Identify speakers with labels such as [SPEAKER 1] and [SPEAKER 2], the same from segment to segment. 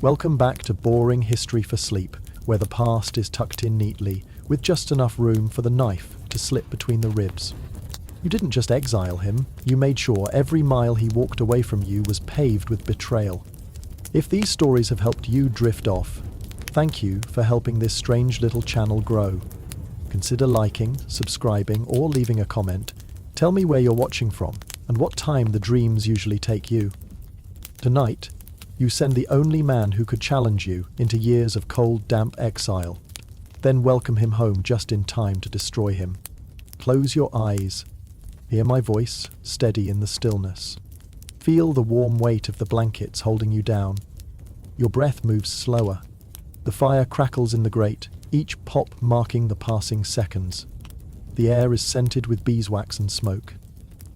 [SPEAKER 1] Welcome back to Boring History for Sleep, where the past is tucked in neatly, with just enough room for the knife to slip between the ribs. You didn't just exile him, you made sure every mile he walked away from you was paved with betrayal. If these stories have helped you drift off, thank you for helping this strange little channel grow. Consider liking, subscribing, or leaving a comment. Tell me where you're watching from, and what time the dreams usually take you. Tonight, you send the only man who could challenge you into years of cold, damp exile. Then welcome him home just in time to destroy him. Close your eyes. Hear my voice, steady in the stillness. Feel the warm weight of the blankets holding you down. Your breath moves slower. The fire crackles in the grate, each pop marking the passing seconds. The air is scented with beeswax and smoke.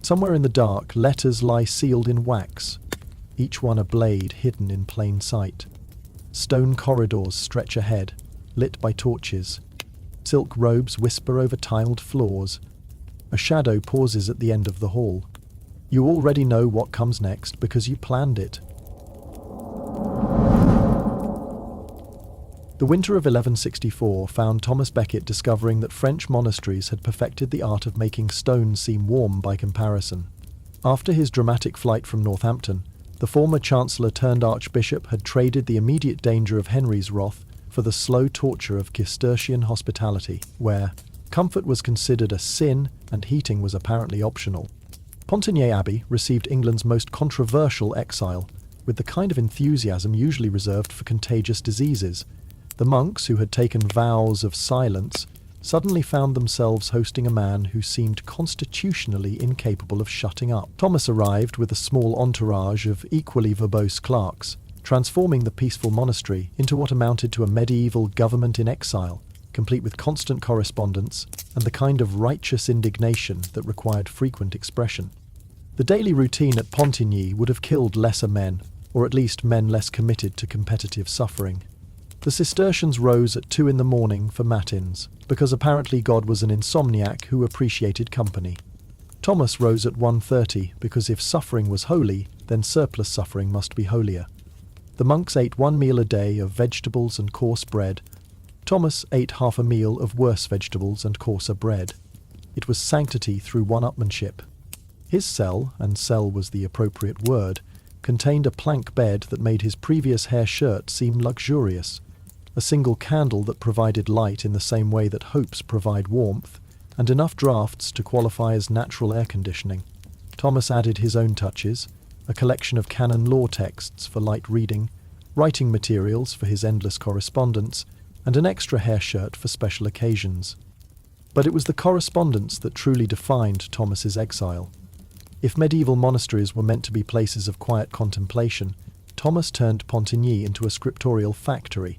[SPEAKER 1] Somewhere in the dark, letters lie sealed in wax, each one a blade hidden in plain sight. Stone corridors stretch ahead, lit by torches. Silk robes whisper over tiled floors. A shadow pauses at the end of the hall. You already know what comes next because you planned it. The winter of 1164 found Thomas Becket discovering that French monasteries had perfected the art of making stone seem warm by comparison. After his dramatic flight from Northampton, the former Chancellor-turned-Archbishop had traded the immediate danger of Henry's wrath for the slow torture of Cistercian hospitality, where comfort was considered a sin and heating was apparently optional. Pontigny Abbey received England's most controversial exile, with the kind of enthusiasm usually reserved for contagious diseases. The monks, who had taken vows of silence, suddenly found themselves hosting a man who seemed constitutionally incapable of shutting up. Thomas arrived with a small entourage of equally verbose clerks, transforming the peaceful monastery into what amounted to a medieval government in exile, complete with constant correspondence and the kind of righteous indignation that required frequent expression. The daily routine at Pontigny would have killed lesser men, or at least men less committed to competitive suffering. The Cistercians rose at 2 a.m. for matins, because apparently God was an insomniac who appreciated company. Thomas rose at 1:30 because if suffering was holy, then surplus suffering must be holier. The monks ate 1 meal a day of vegetables and coarse bread. Thomas ate half a meal of worse vegetables and coarser bread. It was sanctity through one-upmanship. His cell, and cell was the appropriate word, contained a plank bed that made his previous hair shirt seem luxurious, a single candle that provided light in the same way that hopes provide warmth, and enough drafts to qualify as natural air conditioning. Thomas added his own touches, a collection of canon law texts for light reading, writing materials for his endless correspondence, and an extra hair shirt for special occasions. But it was the correspondence that truly defined Thomas's exile. If medieval monasteries were meant to be places of quiet contemplation, Thomas turned Pontigny into a scriptorial factory.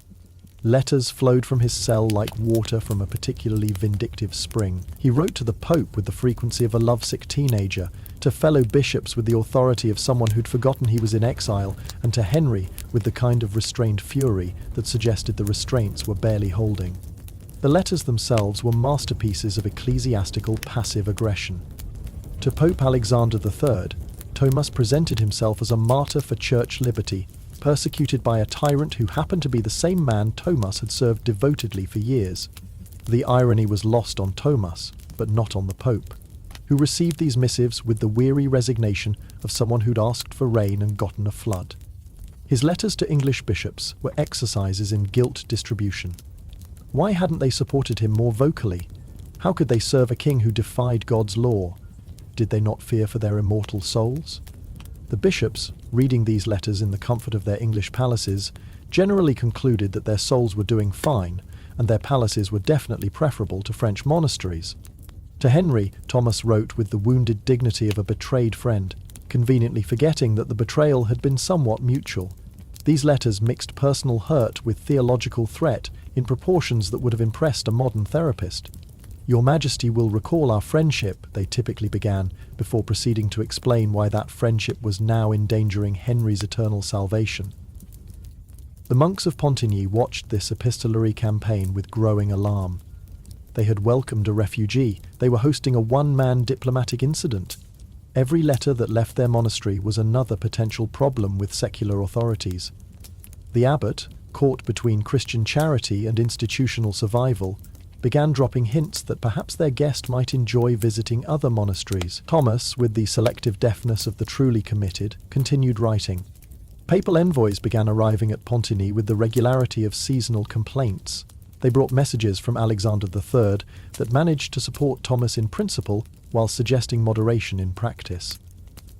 [SPEAKER 1] Letters flowed from his cell like water from a particularly vindictive spring. He wrote to the Pope with the frequency of a lovesick teenager, to fellow bishops with the authority of someone who'd forgotten he was in exile, and to Henry with the kind of restrained fury that suggested the restraints were barely holding. The letters themselves were masterpieces of ecclesiastical passive aggression. To Pope Alexander III, Thomas presented himself as a martyr for church liberty, persecuted by a tyrant who happened to be the same man Thomas had served devotedly for years. The irony was lost on Thomas, but not on the Pope, who received these missives with the weary resignation of someone who'd asked for rain and gotten a flood. His letters to English bishops were exercises in guilt distribution. Why hadn't they supported him more vocally? How could they serve a king who defied God's law? Did they not fear for their immortal souls? The bishops, reading these letters in the comfort of their English palaces, generally concluded that their souls were doing fine, and their palaces were definitely preferable to French monasteries. To Henry, Thomas wrote with the wounded dignity of a betrayed friend, conveniently forgetting that the betrayal had been somewhat mutual. These letters mixed personal hurt with theological threat in proportions that would have impressed a modern therapist. "Your Majesty will recall our friendship," they typically began, before proceeding to explain why that friendship was now endangering Henry's eternal salvation. The monks of Pontigny watched this epistolary campaign with growing alarm. They had welcomed a refugee. They were hosting a one-man diplomatic incident. Every letter that left their monastery was another potential problem with secular authorities. The abbot, caught between Christian charity and institutional survival, began dropping hints that perhaps their guest might enjoy visiting other monasteries. Thomas, with the selective deafness of the truly committed, continued writing. Papal envoys began arriving at Pontigny with the regularity of seasonal complaints. They brought messages from Alexander III that managed to support Thomas in principle while suggesting moderation in practice.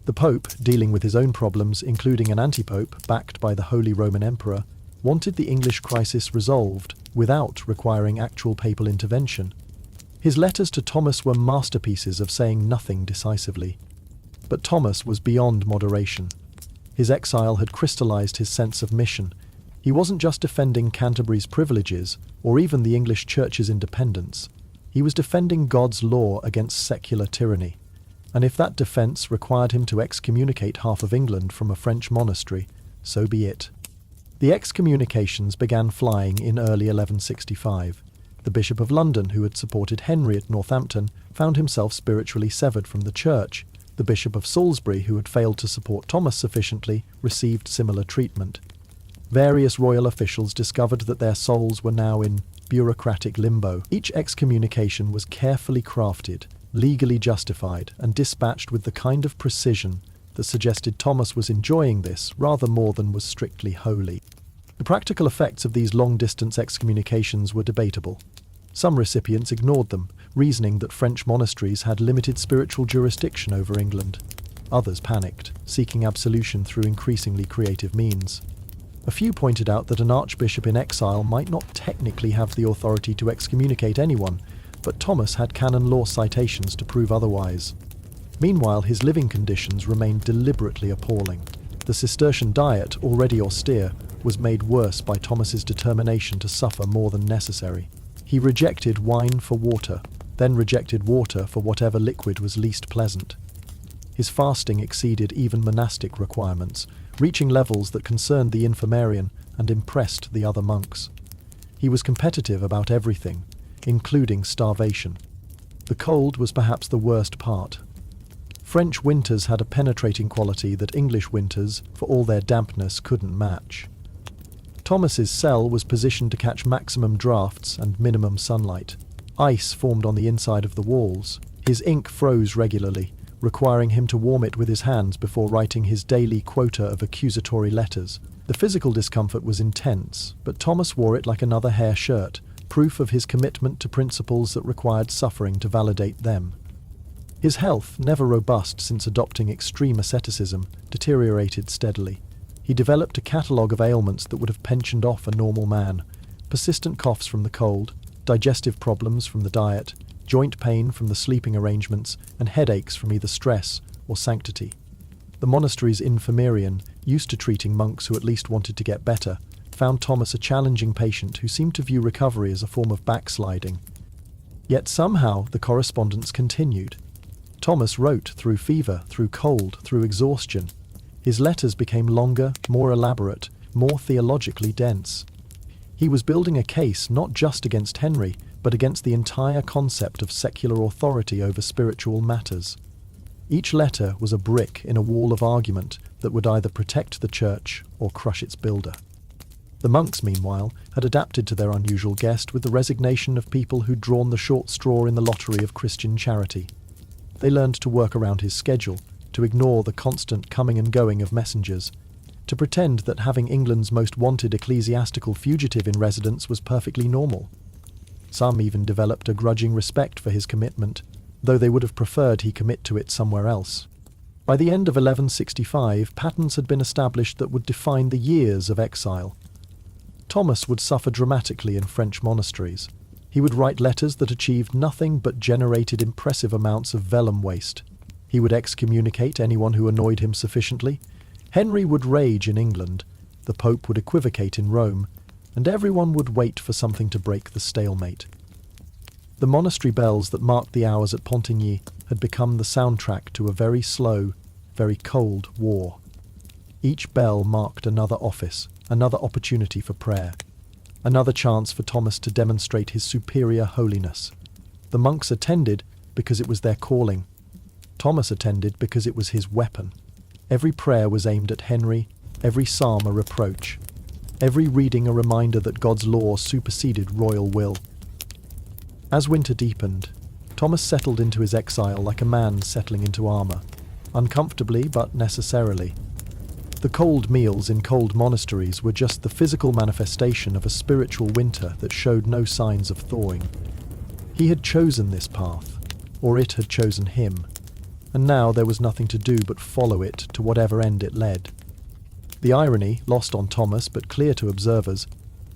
[SPEAKER 1] The Pope, dealing with his own problems, including an antipope backed by the Holy Roman Emperor, wanted the English crisis resolved without requiring actual papal intervention. His letters to Thomas were masterpieces of saying nothing decisively. But Thomas was beyond moderation. His exile had crystallized his sense of mission. He wasn't just defending Canterbury's privileges, or even the English Church's independence. He was defending God's law against secular tyranny. And if that defense required him to excommunicate half of England from a French monastery, so be it. The excommunications began flying in early 1165. The Bishop of London, who had supported Henry at Northampton, found himself spiritually severed from the Church. The Bishop of Salisbury, who had failed to support Thomas sufficiently, received similar treatment. Various royal officials discovered that their souls were now in bureaucratic limbo. Each excommunication was carefully crafted, legally justified, and dispatched with the kind of precision that suggested Thomas was enjoying this rather more than was strictly holy. The practical effects of these long-distance excommunications were debatable. Some recipients ignored them, reasoning that French monasteries had limited spiritual jurisdiction over England. Others panicked, seeking absolution through increasingly creative means. A few pointed out that an archbishop in exile might not technically have the authority to excommunicate anyone, but Thomas had canon law citations to prove otherwise. Meanwhile, his living conditions remained deliberately appalling. The Cistercian diet, already austere, was made worse by Thomas's determination to suffer more than necessary. He rejected wine for water, then rejected water for whatever liquid was least pleasant. His fasting exceeded even monastic requirements, reaching levels that concerned the infirmarian and impressed the other monks. He was competitive about everything, including starvation. The cold was perhaps the worst part. French winters had a penetrating quality that English winters, for all their dampness, couldn't match. Thomas's cell was positioned to catch maximum drafts and minimum sunlight. Ice formed on the inside of the walls. His ink froze regularly, requiring him to warm it with his hands before writing his daily quota of accusatory letters. The physical discomfort was intense, but Thomas wore it like another hair shirt, proof of his commitment to principles that required suffering to validate them. His health, never robust since adopting extreme asceticism, deteriorated steadily. He developed a catalogue of ailments that would have pensioned off a normal man: persistent coughs from the cold, digestive problems from the diet, joint pain from the sleeping arrangements, and headaches from either stress or sanctity. The monastery's infirmarian, used to treating monks who at least wanted to get better, found Thomas a challenging patient who seemed to view recovery as a form of backsliding. Yet somehow the correspondence continued. Thomas wrote through fever, through cold, through exhaustion. His letters became longer, more elaborate, more theologically dense. He was building a case not just against Henry, but against the entire concept of secular authority over spiritual matters. Each letter was a brick in a wall of argument that would either protect the church or crush its builder. The monks, meanwhile, had adapted to their unusual guest with the resignation of people who'd drawn the short straw in the lottery of Christian charity. They learned to work around his schedule, to ignore the constant coming and going of messengers, to pretend that having England's most wanted ecclesiastical fugitive in residence was perfectly normal. Some even developed a grudging respect for his commitment, though they would have preferred he commit to it somewhere else. By the end of 1165, patterns had been established that would define the years of exile. Thomas would suffer dramatically in French monasteries. He would write letters that achieved nothing but generated impressive amounts of vellum waste. He would excommunicate anyone who annoyed him sufficiently. Henry would rage in England, the Pope would equivocate in Rome, and everyone would wait for something to break the stalemate. The monastery bells that marked the hours at Pontigny had become the soundtrack to a very slow, very cold war. Each bell marked another office, another opportunity for prayer, another chance for Thomas to demonstrate his superior holiness. The monks attended because it was their calling. Thomas attended because it was his weapon. Every prayer was aimed at Henry, every psalm a reproach. every reading a reminder that God's law superseded royal will. As winter deepened, Thomas settled into his exile like a man settling into armour, uncomfortably but necessarily. The cold meals in cold monasteries were just the physical manifestation of a spiritual winter that showed no signs of thawing. He had chosen this path, or it had chosen him, and now there was nothing to do but follow it to whatever end it led. The irony, lost on Thomas but clear to observers,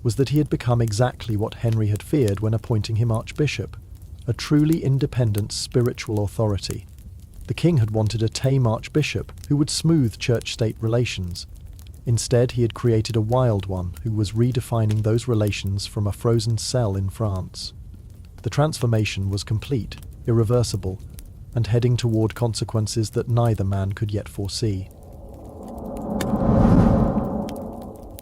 [SPEAKER 1] was that he had become exactly what Henry had feared when appointing him archbishop, a truly independent spiritual authority. The king had wanted a tame archbishop who would smooth church-state relations. Instead, he had created a wild one who was redefining those relations from a frozen cell in France. The transformation was complete, irreversible, and heading toward consequences that neither man could yet foresee.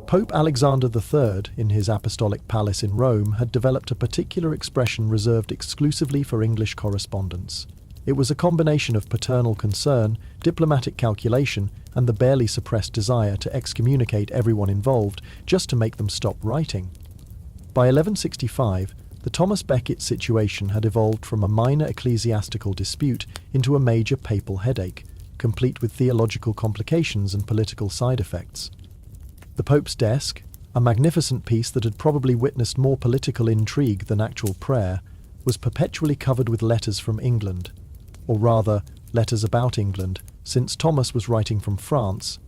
[SPEAKER 1] Pope Alexander III, in his apostolic palace in Rome, had developed a particular expression reserved exclusively for English correspondence. It was a combination of paternal concern, diplomatic calculation, and the barely suppressed desire to excommunicate everyone involved just to make them stop writing. By 1165, the Thomas Becket situation had evolved from a minor ecclesiastical dispute into a major papal headache, complete with theological complications and political side effects. The Pope's desk, a magnificent piece that had probably witnessed more political intrigue than actual prayer, was perpetually covered with letters from England, or rather, letters about England, since Thomas was writing from France,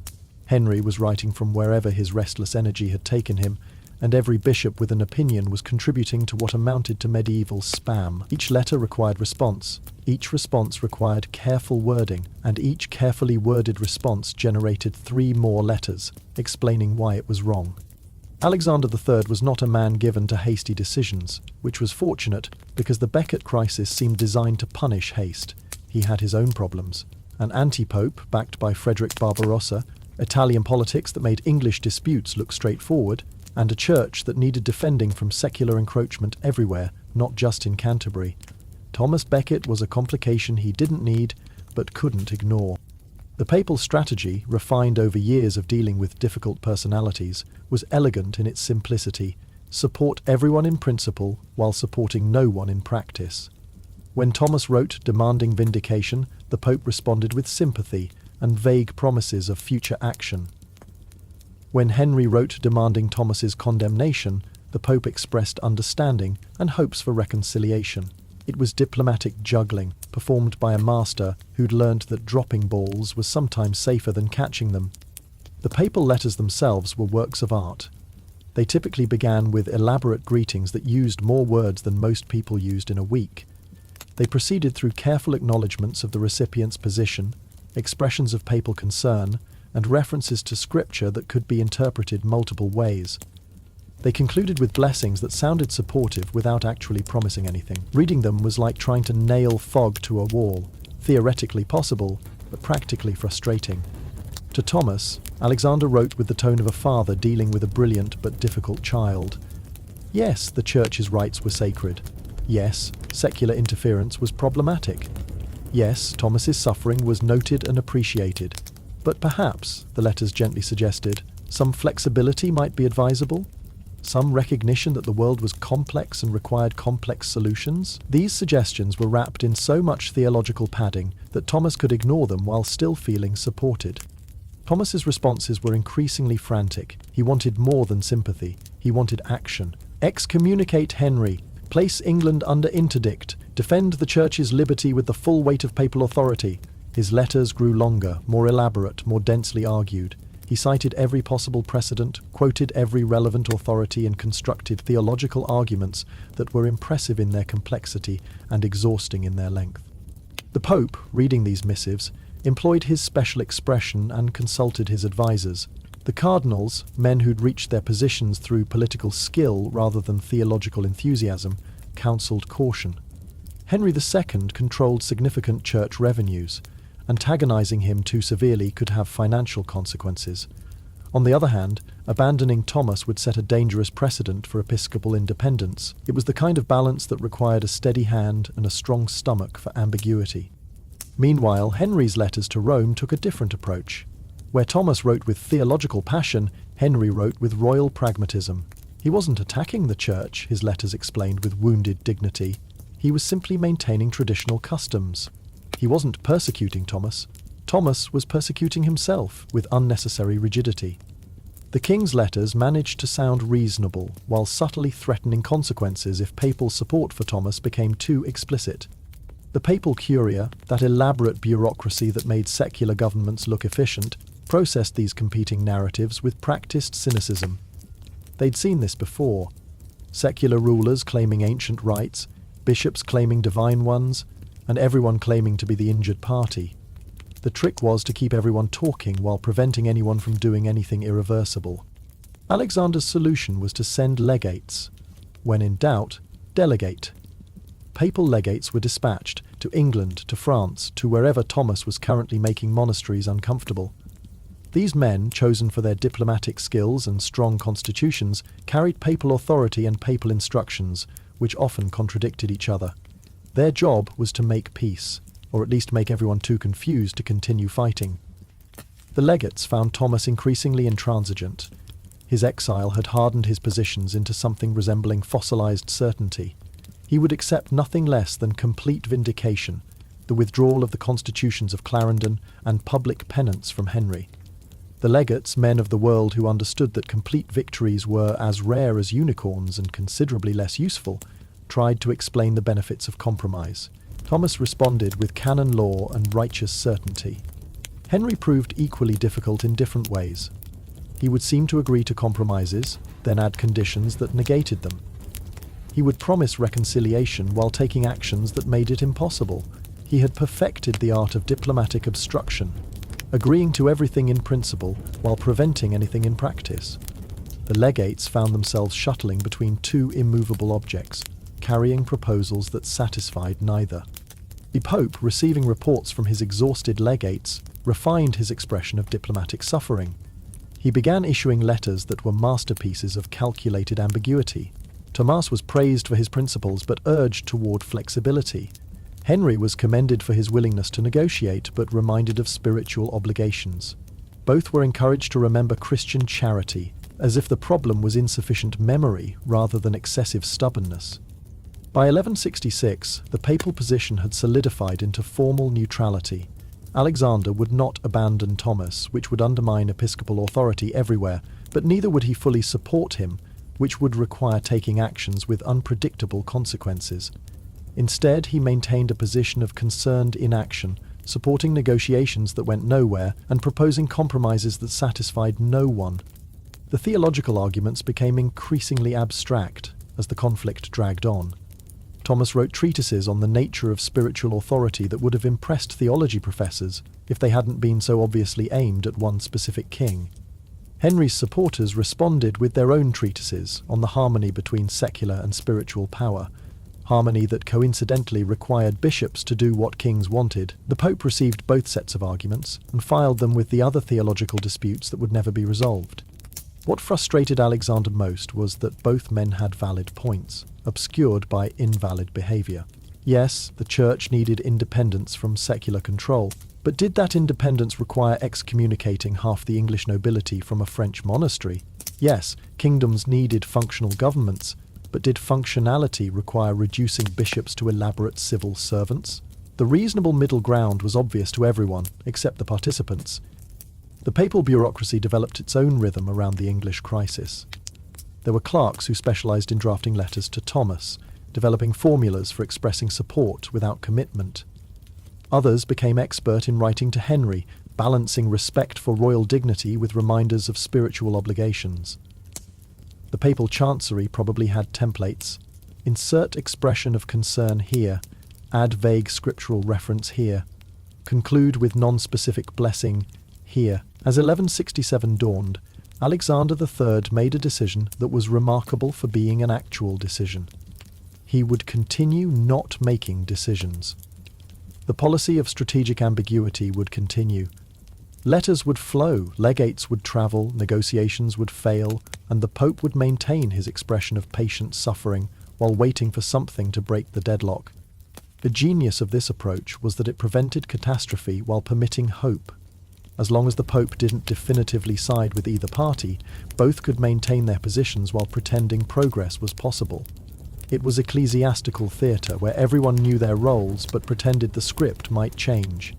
[SPEAKER 1] Henry was writing from wherever his restless energy had taken him, and every bishop with an opinion was contributing to what amounted to medieval spam. Each letter required response, each response required careful wording, and each carefully worded response generated 3 more letters, explaining why it was wrong. Alexander III was not a man given to hasty decisions, which was fortunate because the Becket crisis seemed designed to punish haste. He had his own problems. An anti-pope, backed by Frederick Barbarossa, Italian politics that made English disputes look straightforward, and a church that needed defending from secular encroachment everywhere, not just in Canterbury. Thomas Becket was a complication he didn't need, but couldn't ignore. The papal strategy, refined over years of dealing with difficult personalities, was elegant in its simplicity: support everyone in principle while supporting no one in practice. When Thomas wrote demanding vindication, the Pope responded with sympathy and vague promises of future action. When Henry wrote demanding Thomas's condemnation, the Pope expressed understanding and hopes for reconciliation. It was diplomatic juggling, performed by a master who'd learned that dropping balls was sometimes safer than catching them. The papal letters themselves were works of art. They typically began with elaborate greetings that used more words than most people used in a week. They proceeded through careful acknowledgements of the recipient's position, expressions of papal concern, and references to scripture that could be interpreted multiple ways. They concluded with blessings that sounded supportive without actually promising anything. Reading them was like trying to nail fog to a wall, theoretically possible, but practically frustrating. To Thomas, Alexander wrote with the tone of a father dealing with a brilliant but difficult child. Yes, the church's rights were sacred. Yes, secular interference was problematic. Yes, Thomas's suffering was noted and appreciated. But perhaps, the letters gently suggested, some flexibility might be advisable? Some recognition that the world was complex and required complex solutions? These suggestions were wrapped in so much theological padding that Thomas could ignore them while still feeling supported. Thomas's responses were increasingly frantic. He wanted more than sympathy. He wanted action. Excommunicate Henry. Place England under interdict. Defend the Church's liberty with the full weight of papal authority. His letters grew longer, more elaborate, more densely argued. He cited every possible precedent, quoted every relevant authority, and constructed theological arguments that were impressive in their complexity and exhausting in their length. The Pope, reading these missives, employed his special expression and consulted his advisors. The cardinals, men who'd reached their positions through political skill rather than theological enthusiasm, counselled caution. Henry II controlled significant church revenues. Antagonizing him too severely could have financial consequences. On the other hand, abandoning Thomas would set a dangerous precedent for episcopal independence. It was the kind of balance that required a steady hand and a strong stomach for ambiguity. Meanwhile, Henry's letters to Rome took a different approach. Where Thomas wrote with theological passion, Henry wrote with royal pragmatism. He wasn't attacking the church, his letters explained with wounded dignity. He was simply maintaining traditional customs. He wasn't persecuting Thomas. Thomas was persecuting himself with unnecessary rigidity. The king's letters managed to sound reasonable, while subtly threatening consequences if papal support for Thomas became too explicit. The papal curia, that elaborate bureaucracy that made secular governments look efficient, processed these competing narratives with practiced cynicism. They'd seen this before. Secular rulers claiming ancient rights, bishops claiming divine ones, and everyone claiming to be the injured party. The trick was to keep everyone talking while preventing anyone from doing anything irreversible. Alexander's solution was to send legates. When in doubt, delegate. Papal legates were dispatched to England, to France, to wherever Thomas was currently making monasteries uncomfortable. These men, chosen for their diplomatic skills and strong constitutions, carried papal authority and papal instructions, which often contradicted each other. Their job was to make peace, or at least make everyone too confused to continue fighting. The legates found Thomas increasingly intransigent. His exile had hardened his positions into something resembling fossilized certainty. He would accept nothing less than complete vindication, the withdrawal of the constitutions of Clarendon, and public penance from Henry. The legates, men of the world who understood that complete victories were as rare as unicorns and considerably less useful, tried to explain the benefits of compromise. Thomas responded with canon law and righteous certainty. Henry proved equally difficult in different ways. He would seem to agree to compromises, then add conditions that negated them. He would promise reconciliation while taking actions that made it impossible. He had perfected the art of diplomatic obstruction, agreeing to everything in principle while preventing anything in practice. The legates found themselves shuttling between two immovable objects, carrying proposals that satisfied neither. The Pope, receiving reports from his exhausted legates, refined his expression of diplomatic suffering. He began issuing letters that were masterpieces of calculated ambiguity. Thomas was praised for his principles but urged toward flexibility. Henry was commended for his willingness to negotiate but reminded of spiritual obligations. Both were encouraged to remember Christian charity, as if the problem was insufficient memory rather than excessive stubbornness. By 1166, the papal position had solidified into formal neutrality. Alexander would not abandon Thomas, which would undermine episcopal authority everywhere, but neither would he fully support him, which would require taking actions with unpredictable consequences. Instead, he maintained a position of concerned inaction, supporting negotiations that went nowhere and proposing compromises that satisfied no one. The theological arguments became increasingly abstract as the conflict dragged on. Thomas wrote treatises on the nature of spiritual authority that would have impressed theology professors if they hadn't been so obviously aimed at one specific king. Henry's supporters responded with their own treatises on the harmony between secular and spiritual power, harmony that coincidentally required bishops to do what kings wanted. The Pope received both sets of arguments and filed them with the other theological disputes that would never be resolved. What frustrated Alexander most was that both men had valid points, obscured by invalid behaviour. Yes, the Church needed independence from secular control, but did that independence require excommunicating half the English nobility from a French monastery? Yes, kingdoms needed functional governments, but did functionality require reducing bishops to elaborate civil servants? The reasonable middle ground was obvious to everyone, except the participants. The papal bureaucracy developed its own rhythm around the English crisis. There were clerks who specialised in drafting letters to Thomas, developing formulas for expressing support without commitment. Others became expert in writing to Henry, balancing respect for royal dignity with reminders of spiritual obligations. The papal chancery probably had templates. Insert expression of concern here, add vague scriptural reference here, conclude with non-specific blessing here. As 1167 dawned, Alexander III made a decision that was remarkable for being an actual decision. He would continue not making decisions. The policy of strategic ambiguity would continue. Letters would flow, legates would travel, negotiations would fail, and the Pope would maintain his expression of patient suffering while waiting for something to break the deadlock. The genius of this approach was that it prevented catastrophe while permitting hope. As long as the Pope didn't definitively side with either party, both could maintain their positions while pretending progress was possible. It was ecclesiastical theatre where everyone knew their roles but pretended the script might change.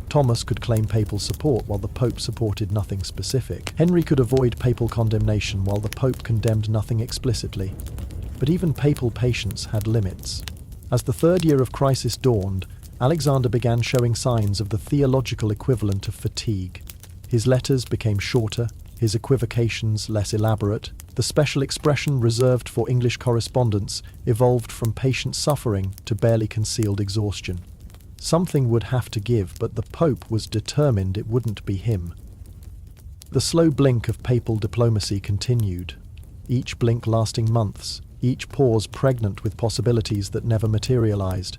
[SPEAKER 1] Thomas could claim papal support while the Pope supported nothing specific. Henry could avoid papal condemnation while the Pope condemned nothing explicitly. But even papal patience had limits. As the third year of crisis dawned, Alexander began showing signs of the theological equivalent of fatigue. His letters became shorter, his equivocations less elaborate. The special expression reserved for English correspondence evolved from patient suffering to barely concealed exhaustion. Something would have to give, but the Pope was determined it wouldn't be him. The slow blink of papal diplomacy continued, each blink lasting months, each pause pregnant with possibilities that never materialized.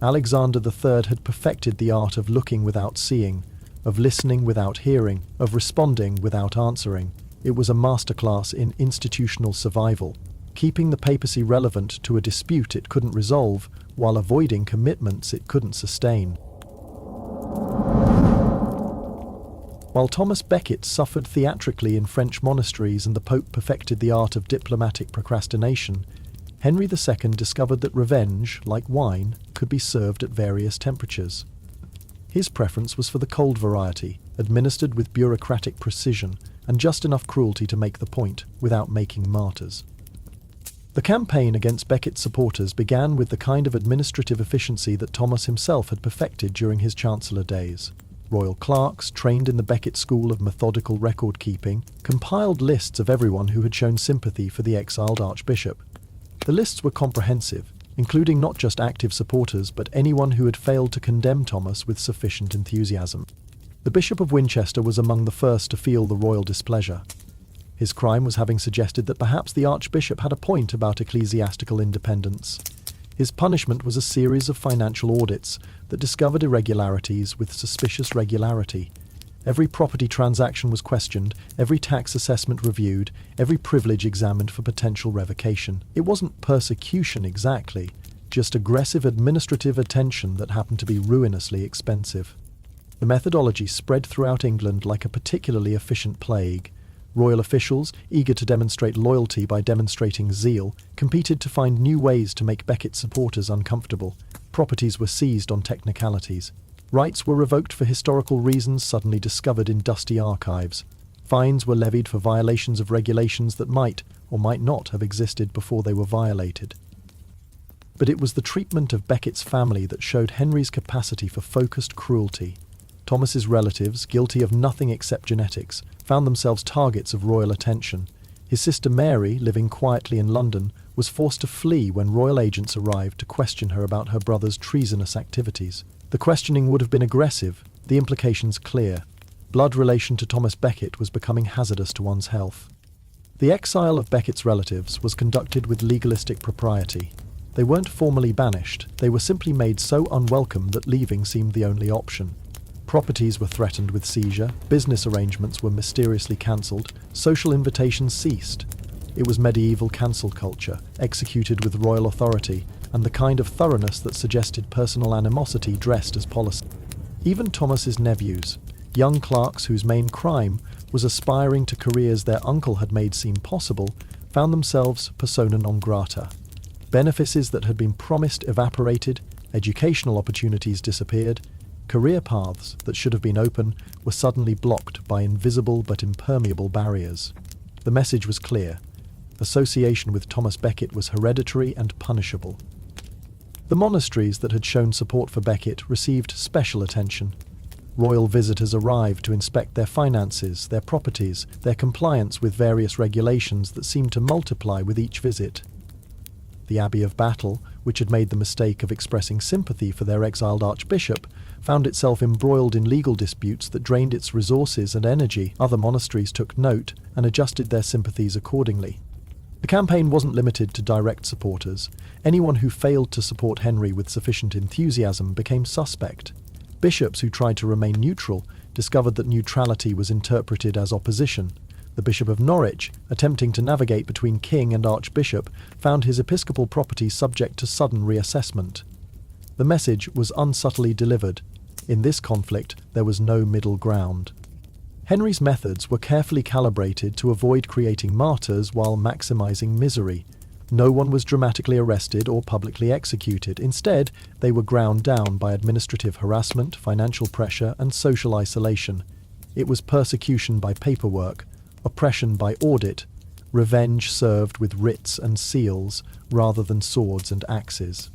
[SPEAKER 1] Alexander III had perfected the art of looking without seeing, of listening without hearing, of responding without answering. It was a masterclass in institutional survival, keeping the papacy relevant to a dispute it couldn't resolve, while avoiding commitments it couldn't sustain. While Thomas Becket suffered theatrically in French monasteries and the Pope perfected the art of diplomatic procrastination, Henry II discovered that revenge, like wine, could be served at various temperatures. His preference was for the cold variety, administered with bureaucratic precision and just enough cruelty to make the point, without making martyrs. The campaign against Becket's supporters began with the kind of administrative efficiency that Thomas himself had perfected during his chancellor days. Royal clerks, trained in the Becket school of methodical record-keeping, compiled lists of everyone who had shown sympathy for the exiled archbishop. The lists were comprehensive, including not just active supporters but anyone who had failed to condemn Thomas with sufficient enthusiasm. The Bishop of Winchester was among the first to feel the royal displeasure. His crime was having suggested that perhaps the archbishop had a point about ecclesiastical independence. His punishment was a series of financial audits that discovered irregularities with suspicious regularity. Every property transaction was questioned, every tax assessment reviewed, every privilege examined for potential revocation. It wasn't persecution exactly, just aggressive administrative attention that happened to be ruinously expensive. The methodology spread throughout England like a particularly efficient plague. Royal officials, eager to demonstrate loyalty by demonstrating zeal, competed to find new ways to make Becket supporters uncomfortable. Properties were seized on technicalities. Rights were revoked for historical reasons suddenly discovered in dusty archives. Fines were levied for violations of regulations that might or might not have existed before they were violated. But it was the treatment of Becket's family that showed Henry's capacity for focused cruelty. Thomas's relatives, guilty of nothing except genetics, found themselves targets of royal attention. His sister Mary, living quietly in London, was forced to flee when royal agents arrived to question her about her brother's treasonous activities. The questioning would have been aggressive, the implications clear. Blood relation to Thomas Becket was becoming hazardous to one's health. The exile of Becket's relatives was conducted with legalistic propriety. They weren't formally banished, they were simply made so unwelcome that leaving seemed the only option. Properties were threatened with seizure, business arrangements were mysteriously cancelled, social invitations ceased. It was medieval cancel culture, executed with royal authority, and the kind of thoroughness that suggested personal animosity dressed as policy. Even Thomas's nephews, young clerks whose main crime was aspiring to careers their uncle had made seem possible, found themselves persona non grata. Benefices that had been promised evaporated, educational opportunities disappeared, career paths that should have been open were suddenly blocked by invisible but impermeable barriers. The message was clear. Association with Thomas Becket was hereditary and punishable. The monasteries that had shown support for Becket received special attention. Royal visitors arrived to inspect their finances, their properties, their compliance with various regulations that seemed to multiply with each visit. The Abbey of Battle, which had made the mistake of expressing sympathy for their exiled archbishop, found itself embroiled in legal disputes that drained its resources and energy. Other monasteries took note and adjusted their sympathies accordingly. The campaign wasn't limited to direct supporters. Anyone who failed to support Henry with sufficient enthusiasm became suspect. Bishops who tried to remain neutral discovered that neutrality was interpreted as opposition. The Bishop of Norwich, attempting to navigate between king and archbishop, found his episcopal property subject to sudden reassessment. The message was unsubtly delivered. In this conflict, there was no middle ground. Henry's methods were carefully calibrated to avoid creating martyrs while maximizing misery. No one was dramatically arrested or publicly executed. Instead, they were ground down by administrative harassment, financial pressure, and social isolation. It was persecution by paperwork, oppression by audit, revenge served with writs and seals rather than swords and axes.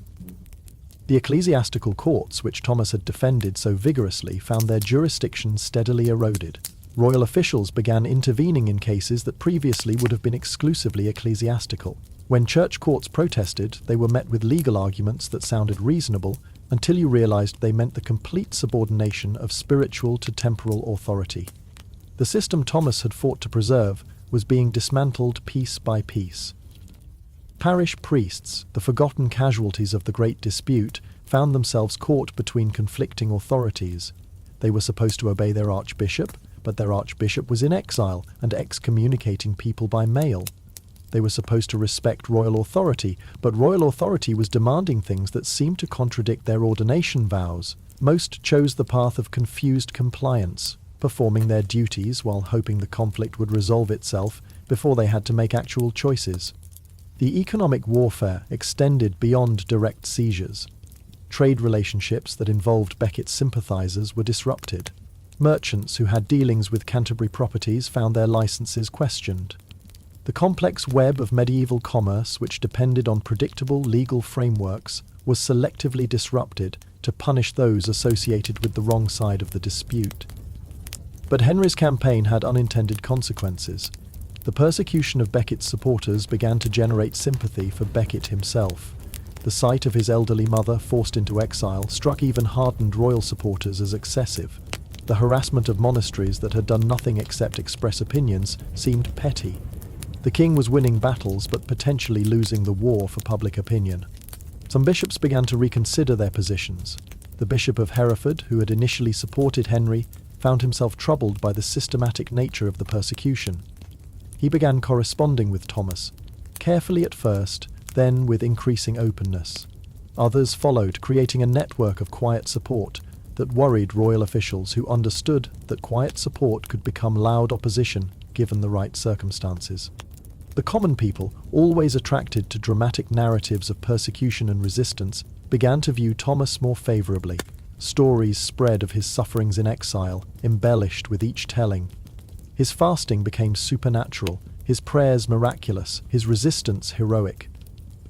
[SPEAKER 1] The ecclesiastical courts, which Thomas had defended so vigorously, found their jurisdiction steadily eroded. Royal officials began intervening in cases that previously would have been exclusively ecclesiastical. When church courts protested, they were met with legal arguments that sounded reasonable until you realized they meant the complete subordination of spiritual to temporal authority. The system Thomas had fought to preserve was being dismantled piece by piece. Parish priests, the forgotten casualties of the Great Dispute, found themselves caught between conflicting authorities. They were supposed to obey their archbishop, but their archbishop was in exile and excommunicating people by mail. They were supposed to respect royal authority, but royal authority was demanding things that seemed to contradict their ordination vows. Most chose the path of confused compliance, performing their duties while hoping the conflict would resolve itself before they had to make actual choices. The economic warfare extended beyond direct seizures. Trade relationships that involved Becket's sympathizers were disrupted. Merchants who had dealings with Canterbury properties found their licenses questioned. The complex web of medieval commerce, which depended on predictable legal frameworks, was selectively disrupted to punish those associated with the wrong side of the dispute. But Henry's campaign had unintended consequences. The persecution of Becket's supporters began to generate sympathy for Becket himself. The sight of his elderly mother forced into exile struck even hardened royal supporters as excessive. The harassment of monasteries that had done nothing except express opinions seemed petty. The king was winning battles but potentially losing the war for public opinion. Some bishops began to reconsider their positions. The Bishop of Hereford, who had initially supported Henry, found himself troubled by the systematic nature of the persecution. He began corresponding with Thomas, carefully at first, then with increasing openness. Others followed, creating a network of quiet support that worried royal officials who understood that quiet support could become loud opposition given the right circumstances. The common people, always attracted to dramatic narratives of persecution and resistance, began to view Thomas more favourably. Stories spread of his sufferings in exile, embellished with each telling. His fasting became supernatural, his prayers miraculous, his resistance heroic.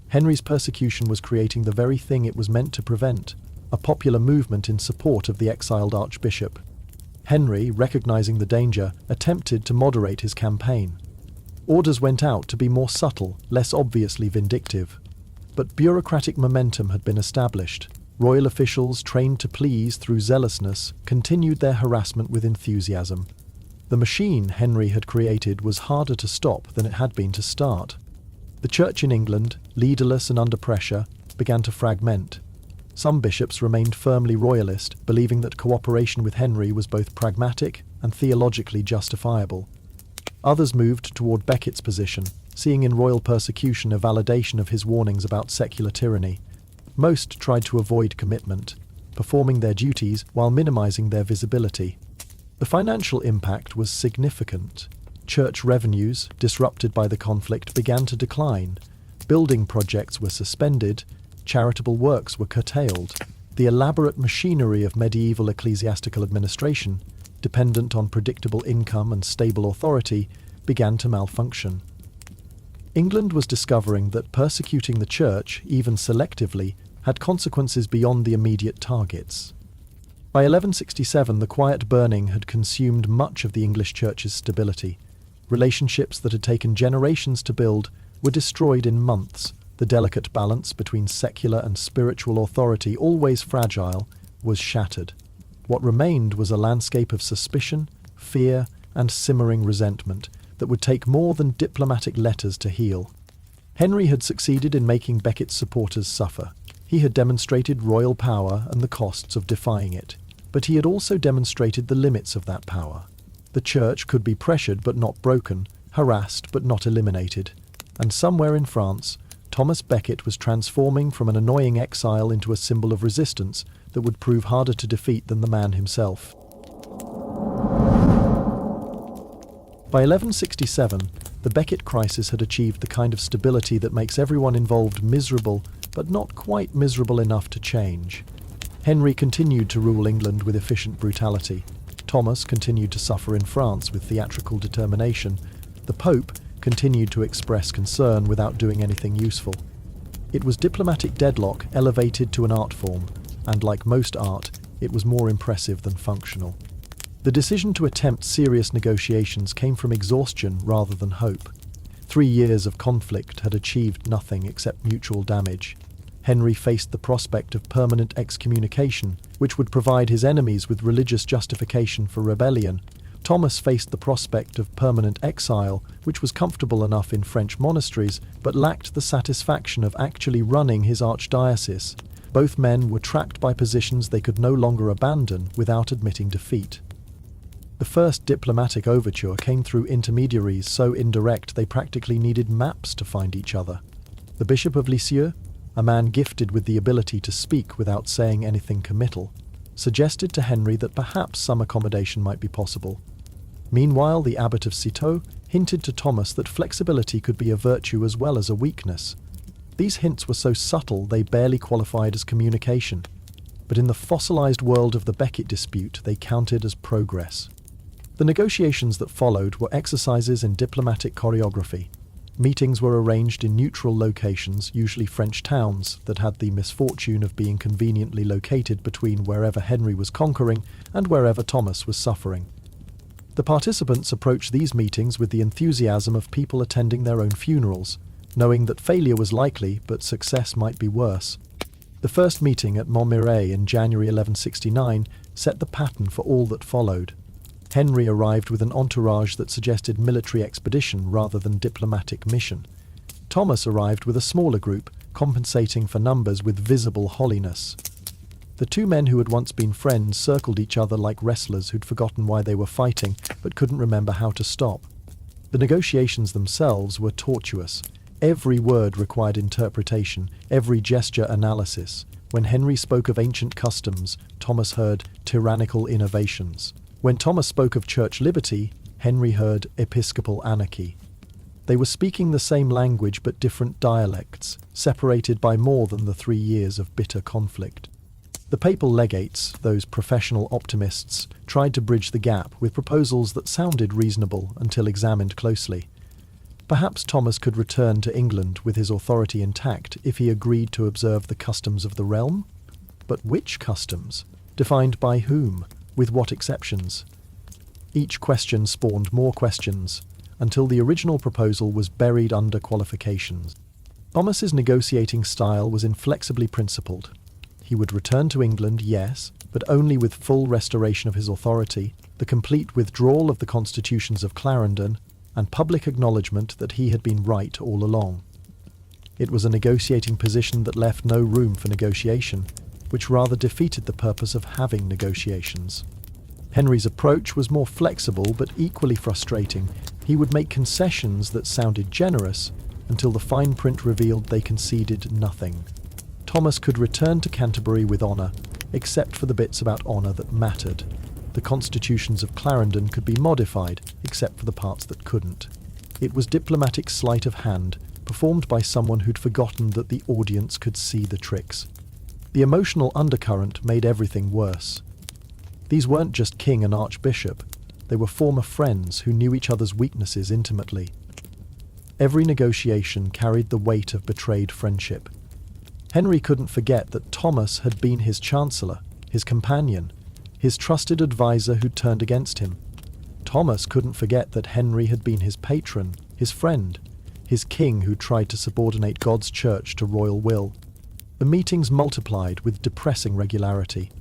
[SPEAKER 1] Henry's persecution was creating the very thing it was meant to prevent, a popular movement in support of the exiled archbishop. Henry, recognizing the danger, attempted to moderate his campaign. Orders went out to be more subtle, less obviously vindictive. But bureaucratic momentum had been established. Royal officials, trained to please through zealousness, continued their harassment with enthusiasm. The machine Henry had created was harder to stop than it had been to start. The church in England, leaderless and under pressure, began to fragment. Some bishops remained firmly royalist, believing that cooperation with Henry was both pragmatic and theologically justifiable. Others moved toward Becket's position, seeing in royal persecution a validation of his warnings about secular tyranny. Most tried to avoid commitment, performing their duties while minimizing their visibility. The financial impact was significant. Church revenues, disrupted by the conflict, began to decline. Building projects were suspended, charitable works were curtailed. The elaborate machinery of medieval ecclesiastical administration, dependent on predictable income and stable authority, began to malfunction. England was discovering that persecuting the church, even selectively, had consequences beyond the immediate targets. By 1167, the quiet burning had consumed much of the English church's stability. Relationships that had taken generations to build were destroyed in months. The delicate balance between secular and spiritual authority, always fragile, was shattered. What remained was a landscape of suspicion, fear, and simmering resentment that would take more than diplomatic letters to heal. Henry had succeeded in making Becket's supporters suffer. He had demonstrated royal power and the costs of defying it, but he had also demonstrated the limits of that power. The church could be pressured but not broken, harassed but not eliminated, and somewhere in France, Thomas Becket was transforming from an annoying exile into a symbol of resistance, that would prove harder to defeat than the man himself. By 1167, the Becket crisis had achieved the kind of stability that makes everyone involved miserable, but not quite miserable enough to change. Henry continued to rule England with efficient brutality. Thomas continued to suffer in France with theatrical determination. The Pope continued to express concern without doing anything useful. It was diplomatic deadlock elevated to an art form, and like most art, it was more impressive than functional. The decision to attempt serious negotiations came from exhaustion rather than hope. 3 years of conflict had achieved nothing except mutual damage. Henry faced the prospect of permanent excommunication, which would provide his enemies with religious justification for rebellion. Thomas faced the prospect of permanent exile, which was comfortable enough in French monasteries, but lacked the satisfaction of actually running his archdiocese. Both men were trapped by positions they could no longer abandon without admitting defeat. The first diplomatic overture came through intermediaries so indirect they practically needed maps to find each other. The Bishop of Lisieux, a man gifted with the ability to speak without saying anything committal, suggested to Henry that perhaps some accommodation might be possible. Meanwhile, the Abbot of Citeaux hinted to Thomas that flexibility could be a virtue as well as a weakness. These hints were so subtle they barely qualified as communication, but in the fossilized world of the Becket dispute they counted as progress. The negotiations that followed were exercises in diplomatic choreography. Meetings were arranged in neutral locations, usually French towns, that had the misfortune of being conveniently located between wherever Henry was conquering and wherever Thomas was suffering. The participants approached these meetings with the enthusiasm of people attending their own funerals, knowing that failure was likely, but success might be worse. The first meeting at Montmirail in January 1169 set the pattern for all that followed. Henry arrived with an entourage that suggested military expedition rather than diplomatic mission. Thomas arrived with a smaller group, compensating for numbers with visible holliness. The two men who had once been friends circled each other like wrestlers who'd forgotten why they were fighting but couldn't remember how to stop. The negotiations themselves were tortuous. Every word required interpretation, every gesture analysis. When Henry spoke of ancient customs, Thomas heard tyrannical innovations. When Thomas spoke of church liberty, Henry heard episcopal anarchy. They were speaking the same language but different dialects, separated by more than the 3 years of bitter conflict. The papal legates, those professional optimists, tried to bridge the gap with proposals that sounded reasonable until examined closely. Perhaps Thomas could return to England with his authority intact if he agreed to observe the customs of the realm? But which customs? Defined by whom? With what exceptions? Each question spawned more questions, until the original proposal was buried under qualifications. Thomas's negotiating style was inflexibly principled. He would return to England, yes, but only with full restoration of his authority, the complete withdrawal of the constitutions of Clarendon, and public acknowledgement that he had been right all along. It was a negotiating position that left no room for negotiation, which rather defeated the purpose of having negotiations. Henry's approach was more flexible but equally frustrating. He would make concessions that sounded generous until the fine print revealed they conceded nothing. Thomas could return to Canterbury with honour, except for the bits about honour that mattered. The constitutions of Clarendon could be modified, except for the parts that couldn't. It was diplomatic sleight of hand, performed by someone who'd forgotten that the audience could see the tricks. The emotional undercurrent made everything worse. These weren't just king and archbishop, they were former friends who knew each other's weaknesses intimately. Every negotiation carried the weight of betrayed friendship. Henry couldn't forget that Thomas had been his chancellor, his companion, his trusted advisor who'd turned against him. Thomas couldn't forget that Henry had been his patron, his friend, his king who tried to subordinate God's church to royal will. The meetings multiplied with depressing regularity.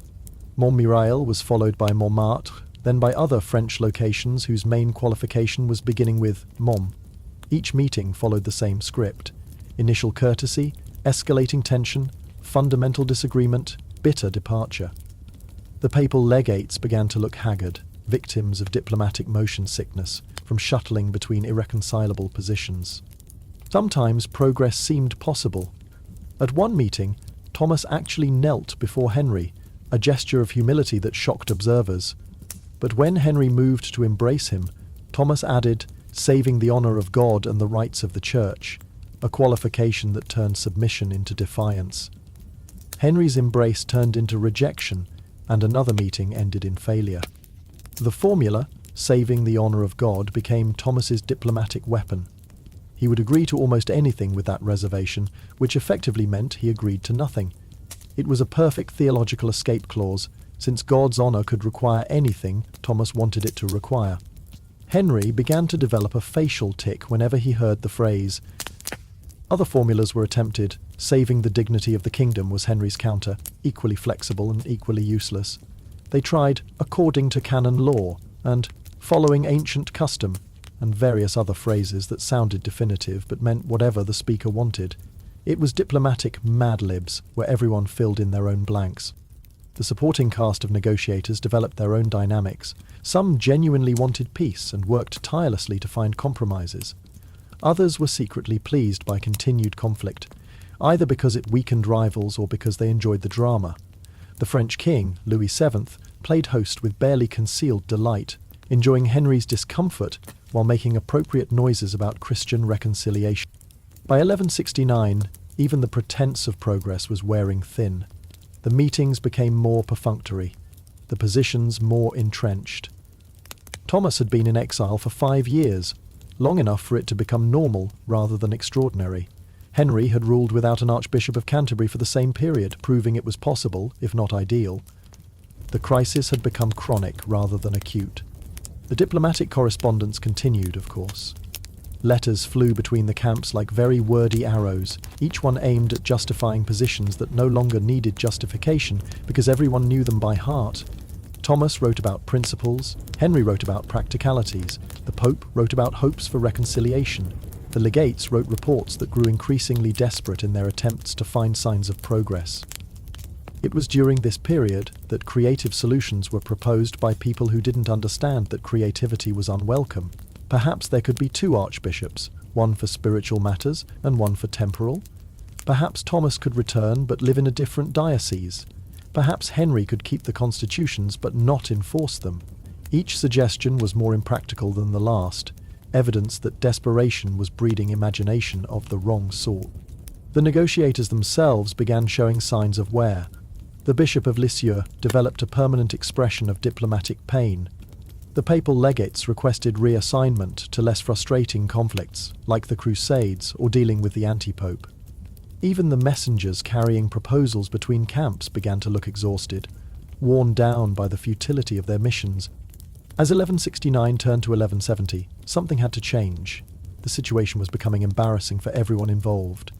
[SPEAKER 1] Montmirail was followed by Montmartre, then by other French locations whose main qualification was beginning with Mont. Each meeting followed the same script: initial courtesy, escalating tension, fundamental disagreement, bitter departure. The papal legates began to look haggard, victims of diplomatic motion sickness from shuttling between irreconcilable positions. Sometimes progress seemed possible. At one meeting, Thomas actually knelt before Henry, a gesture of humility that shocked observers. But when Henry moved to embrace him, Thomas added, saving the honour of God and the rights of the Church, a qualification that turned submission into defiance. Henry's embrace turned into rejection, and another meeting ended in failure. The formula, saving the honour of God, became Thomas's diplomatic weapon. He would agree to almost anything with that reservation, which effectively meant he agreed to nothing. It was a perfect theological escape clause, since God's honour could require anything Thomas wanted it to require. Henry began to develop a facial tic whenever he heard the phrase. Other formulas were attempted. Saving the dignity of the kingdom was Henry's counter, equally flexible and equally useless. They tried according to canon law and following ancient custom, and various other phrases that sounded definitive but meant whatever the speaker wanted. It was diplomatic Mad Libs, where everyone filled in their own blanks. The supporting cast of negotiators developed their own dynamics. Some genuinely wanted peace and worked tirelessly to find compromises. Others were secretly pleased by continued conflict, either because it weakened rivals or because they enjoyed the drama. The French king, Louis VII, played host with barely concealed delight, enjoying Henry's discomfort while making appropriate noises about Christian reconciliation. By 1169, even the pretense of progress was wearing thin. The meetings became more perfunctory, the positions more entrenched. Thomas had been in exile for 5 years, long enough for it to become normal rather than extraordinary. Henry had ruled without an Archbishop of Canterbury for the same period, proving it was possible, if not ideal. The crisis had become chronic rather than acute. The diplomatic correspondence continued, of course. Letters flew between the camps like very wordy arrows, each one aimed at justifying positions that no longer needed justification because everyone knew them by heart. Thomas wrote about principles, Henry wrote about practicalities, the Pope wrote about hopes for reconciliation. The legates wrote reports that grew increasingly desperate in their attempts to find signs of progress. It was during this period that creative solutions were proposed by people who didn't understand that creativity was unwelcome. Perhaps there could be 2 archbishops, one for spiritual matters and one for temporal. Perhaps Thomas could return but live in a different diocese. Perhaps Henry could keep the constitutions but not enforce them. Each suggestion was more impractical than the last, evidence that desperation was breeding imagination of the wrong sort. The negotiators themselves began showing signs of wear. The Bishop of Lisieux developed a permanent expression of diplomatic pain. The papal legates requested reassignment to less frustrating conflicts, like the Crusades or dealing with the anti-pope. Even the messengers carrying proposals between camps began to look exhausted, worn down by the futility of their missions. As 1169 turned to 1170, something had to change. The situation was becoming embarrassing for everyone involved.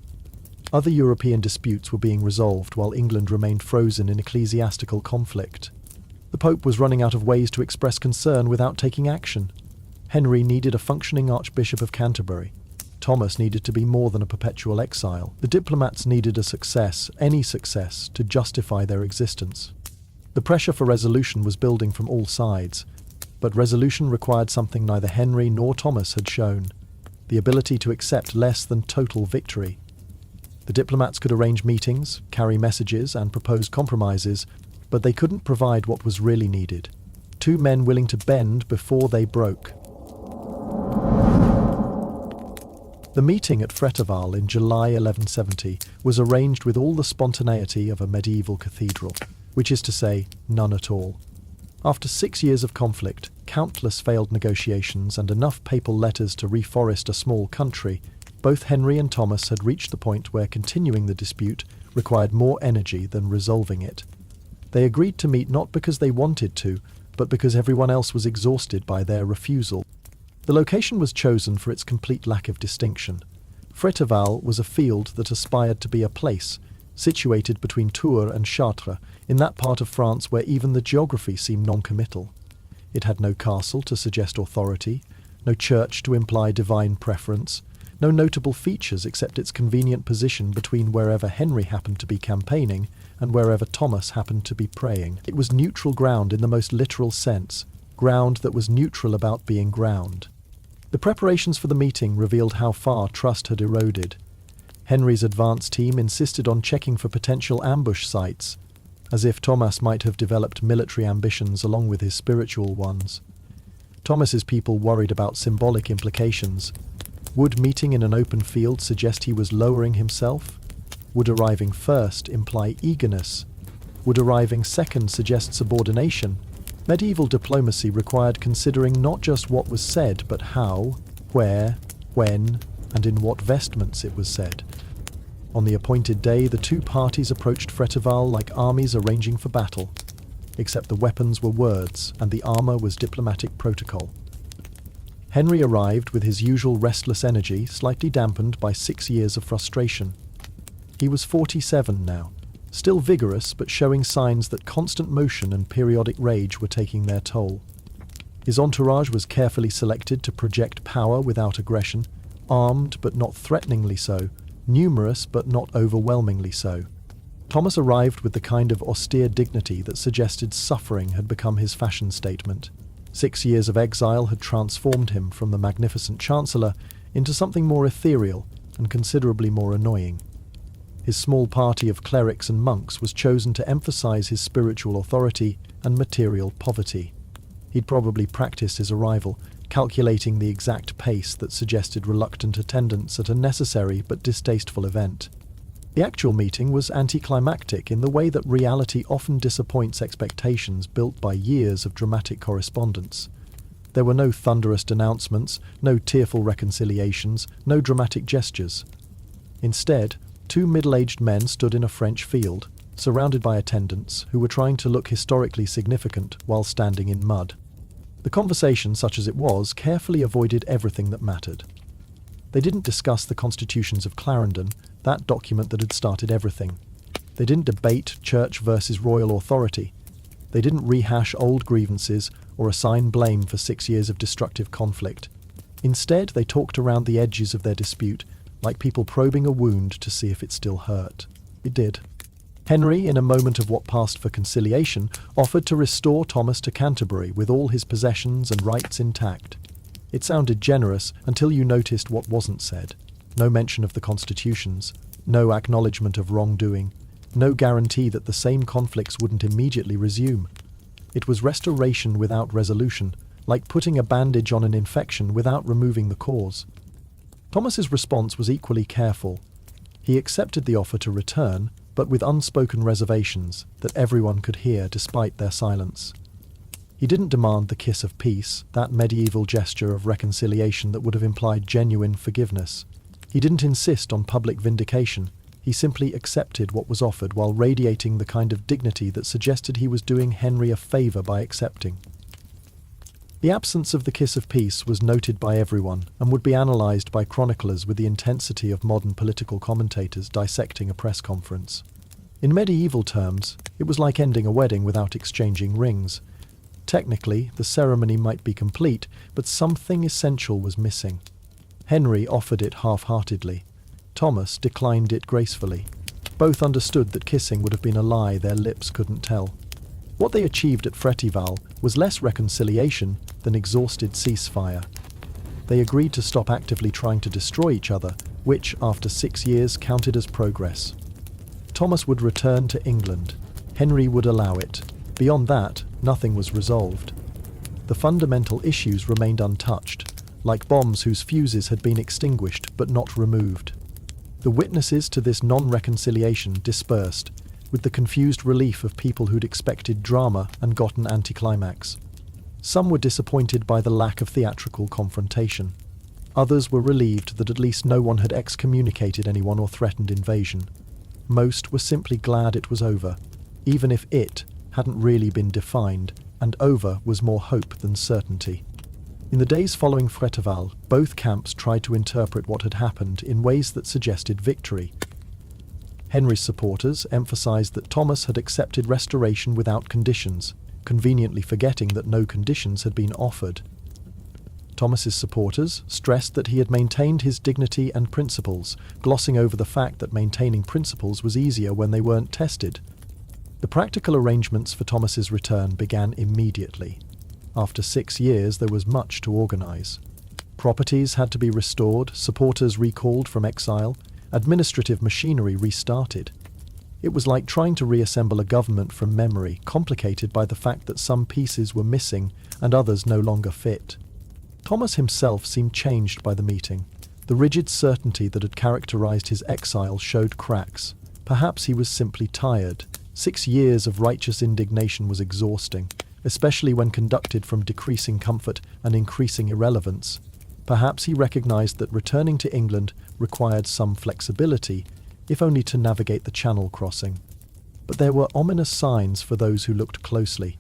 [SPEAKER 1] Other European disputes were being resolved while England remained frozen in ecclesiastical conflict. The Pope was running out of ways to express concern without taking action. Henry needed a functioning Archbishop of Canterbury. Thomas needed to be more than a perpetual exile. The diplomats needed a success, any success, to justify their existence. The pressure for resolution was building from all sides, but resolution required something neither Henry nor Thomas had shown: the ability to accept less than total victory. The diplomats could arrange meetings, carry messages, and propose compromises, but they couldn't provide what was really needed: 2 men willing to bend before they broke. The meeting at Fréteval in July 1170 was arranged with all the spontaneity of a medieval cathedral, which is to say, none at all. After 6 years of conflict, countless failed negotiations, and enough papal letters to reforest a small country, both Henry and Thomas had reached the point where continuing the dispute required more energy than resolving it. They agreed to meet not because they wanted to, but because everyone else was exhausted by their refusal. The location was chosen for its complete lack of distinction. Fréteval was a field that aspired to be a place, situated between Tours and Chartres, in that part of France where even the geography seemed non-committal. It had no castle to suggest authority, no church to imply divine preference, no notable features except its convenient position between wherever Henry happened to be campaigning and wherever Thomas happened to be praying. It was neutral ground in the most literal sense, ground that was neutral about being ground. The preparations for the meeting revealed how far trust had eroded. Henry's advance team insisted on checking for potential ambush sites. as if Thomas might have developed military ambitions along with his spiritual ones. Thomas's people worried about symbolic implications. Would meeting in an open field suggest he was lowering himself? Would arriving first imply eagerness? Would arriving second suggest subordination? Medieval diplomacy required considering not just what was said, but how, where, when, and in what vestments it was said. On the appointed day, the two parties approached Fréteval like armies arranging for battle, except the weapons were words and the armour was diplomatic protocol. Henry arrived with his usual restless energy, slightly dampened by 6 years of frustration. He was 47 now, still vigorous but showing signs that constant motion and periodic rage were taking their toll. His entourage was carefully selected to project power without aggression, armed but not threateningly so, numerous but not overwhelmingly so. Thomas arrived with the kind of austere dignity that suggested suffering had become his fashion statement. 6 years of exile had transformed him from the magnificent chancellor into something more ethereal and considerably more annoying. His small party of clerics and monks was chosen to emphasize his spiritual authority and material poverty. He'd probably practiced his arrival, calculating the exact pace that suggested reluctant attendance at a necessary but distasteful event. The actual meeting was anticlimactic in the way that reality often disappoints expectations built by years of dramatic correspondence. There were no thunderous denouncements, no tearful reconciliations, no dramatic gestures. Instead, 2 middle-aged men stood in a French field, surrounded by attendants who were trying to look historically significant while standing in mud. The conversation, such as it was, carefully avoided everything that mattered. They didn't discuss the constitutions of Clarendon, that document that had started everything. They didn't debate church versus royal authority. They didn't rehash old grievances or assign blame for 6 years of destructive conflict. Instead, they talked around the edges of their dispute, like people probing a wound to see if it still hurt. It did. Henry, in a moment of what passed for conciliation, offered to restore Thomas to Canterbury with all his possessions and rights intact. It sounded generous until you noticed what wasn't said. No mention of the constitutions, no acknowledgement of wrongdoing, no guarantee that the same conflicts wouldn't immediately resume. It was restoration without resolution, like putting a bandage on an infection without removing the cause. Thomas's response was equally careful. He accepted the offer to return, but with unspoken reservations that everyone could hear despite their silence. He didn't demand the kiss of peace, that medieval gesture of reconciliation that would have implied genuine forgiveness. He didn't insist on public vindication. He simply accepted what was offered while radiating the kind of dignity that suggested he was doing Henry a favour by accepting. The absence of the kiss of peace was noted by everyone and would be analysed by chroniclers with the intensity of modern political commentators dissecting a press conference. In medieval terms, it was like ending a wedding without exchanging rings. Technically, the ceremony might be complete, but something essential was missing. Henry offered it half-heartedly. Thomas declined it gracefully. Both understood that kissing would have been a lie their lips couldn't tell. What they achieved at Fréteval was less reconciliation than exhausted ceasefire. They agreed to stop actively trying to destroy each other, which, after 6 years, counted as progress. Thomas would return to England. Henry would allow it. Beyond that, nothing was resolved. The fundamental issues remained untouched, like bombs whose fuses had been extinguished but not removed. The witnesses to this non-reconciliation dispersed, with the confused relief of people who'd expected drama and got an anticlimax. Some were disappointed by the lack of theatrical confrontation. Others were relieved that at least no one had excommunicated anyone or threatened invasion. Most were simply glad it was over, even if it hadn't really been defined, and over was more hope than certainty. In the days following Fréteval, both camps tried to interpret what had happened in ways that suggested victory. Henry's supporters emphasised that Thomas had accepted restoration without conditions, conveniently forgetting that no conditions had been offered. Thomas's supporters stressed that he had maintained his dignity and principles, glossing over the fact that maintaining principles was easier when they weren't tested. The practical arrangements for Thomas's return began immediately. After 6 years, there was much to organise. Properties had to be restored, supporters recalled from exile, administrative machinery restarted. It was like trying to reassemble a government from memory, complicated by the fact that some pieces were missing and others no longer fit. Thomas himself seemed changed by the meeting. The rigid certainty that had characterized his exile showed cracks. Perhaps he was simply tired. 6 years of righteous indignation was exhausting, especially when conducted from decreasing comfort and increasing irrelevance. Perhaps he recognized that returning to England required some flexibility, if only to navigate the Channel crossing. But there were ominous signs for those who looked closely.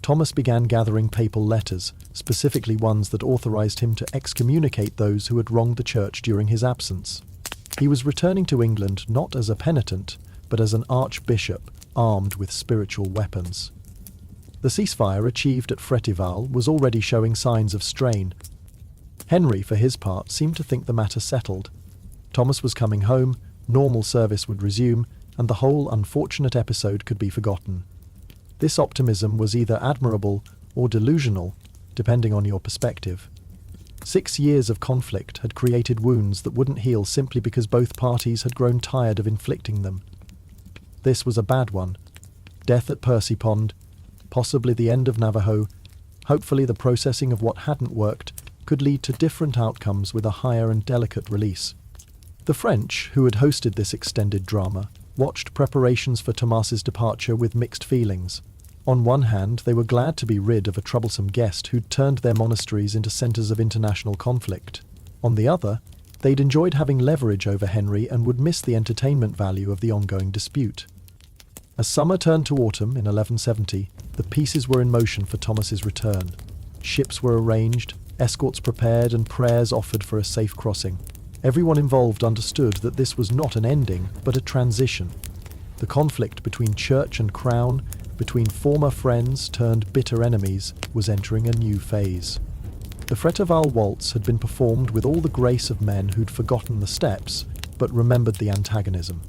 [SPEAKER 1] Thomas began gathering papal letters, specifically ones that authorized him to excommunicate those who had wronged the church during his absence. He was returning to England not as a penitent, but as an archbishop, armed with spiritual weapons. The ceasefire achieved at Fréteval was already showing signs of strain. Henry, for his part, seemed to think the matter settled. Thomas was coming home, normal service would resume, and the whole unfortunate episode could be forgotten. This optimism was either admirable or delusional, depending on your perspective. 6 years of conflict had created wounds that wouldn't heal simply because both parties had grown tired of inflicting them. This was a bad one. Death at Percy Pond, possibly the end of Navajo. Hopefully the processing of what hadn't worked could lead to different outcomes with a higher and delicate release. The French, who had hosted this extended drama, watched preparations for Thomas's departure with mixed feelings. On one hand, they were glad to be rid of a troublesome guest who'd turned their monasteries into centres of international conflict. On the other, they'd enjoyed having leverage over Henry and would miss the entertainment value of the ongoing dispute. As summer turned to autumn in 1170, the pieces were in motion for Thomas's return. Ships were arranged, escorts prepared, and prayers offered for a safe crossing. Everyone involved understood that this was not an ending, but a transition. The conflict between church and crown, between former friends turned bitter enemies, was entering a new phase. The Fréteval Waltz had been performed with all the grace of men who'd forgotten the steps, but remembered the antagonism.